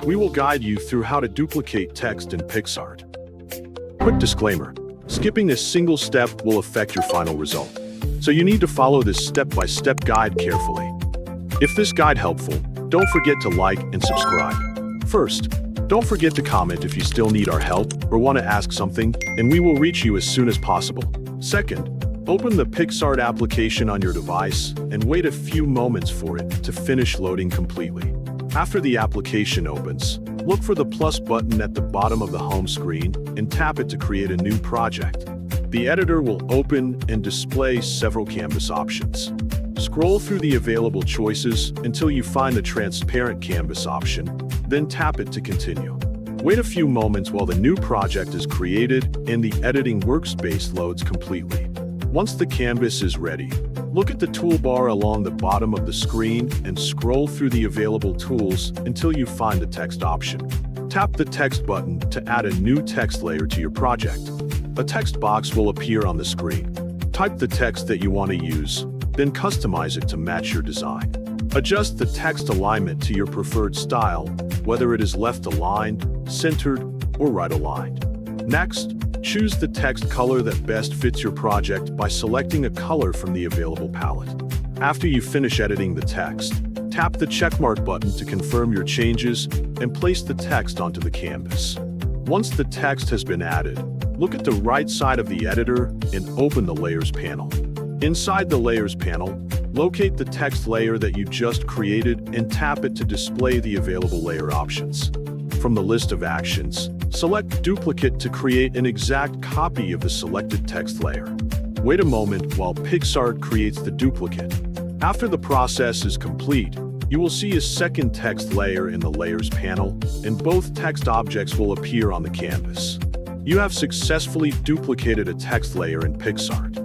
We will guide you through how to duplicate text in PicsArt. Quick disclaimer, skipping a single step will affect your final result, so you need to follow this step-by-step guide carefully. If this guide helpful, don't forget to like and subscribe. First, don't forget to comment if you still need our help or want to ask something, and we will reach you as soon as possible. Second, open the PicsArt application on your device and wait a few moments for it to finish loading completely. After the application opens, look for the plus button at the bottom of the home screen and tap it to create a new project. The editor will open and display several canvas options. Scroll through the available choices until you find the transparent canvas option, then tap it to continue. Wait a few moments while the new project is created and the editing workspace loads completely. Once the canvas is ready, look at the toolbar along the bottom of the screen and scroll through the available tools until you find the text option. Tap the text button to add a new text layer to your project. A text box will appear on the screen. Type the text that you want to use, then customize it to match your design. Adjust the text alignment to your preferred style, whether it is left aligned, centered, or right aligned. Next, choose the text color that best fits your project by selecting a color from the available palette. After you finish editing the text, tap the checkmark button to confirm your changes and place the text onto the canvas. Once the text has been added, look at the right side of the editor and open the Layers panel. Inside the Layers panel, locate the text layer that you just created and tap it to display the available layer options. From the list of actions, select Duplicate to create an exact copy of the selected text layer. Wait a moment while PicsArt creates the duplicate. After the process is complete, you will see a second text layer in the Layers panel, and both text objects will appear on the canvas. You have successfully duplicated a text layer in PicsArt.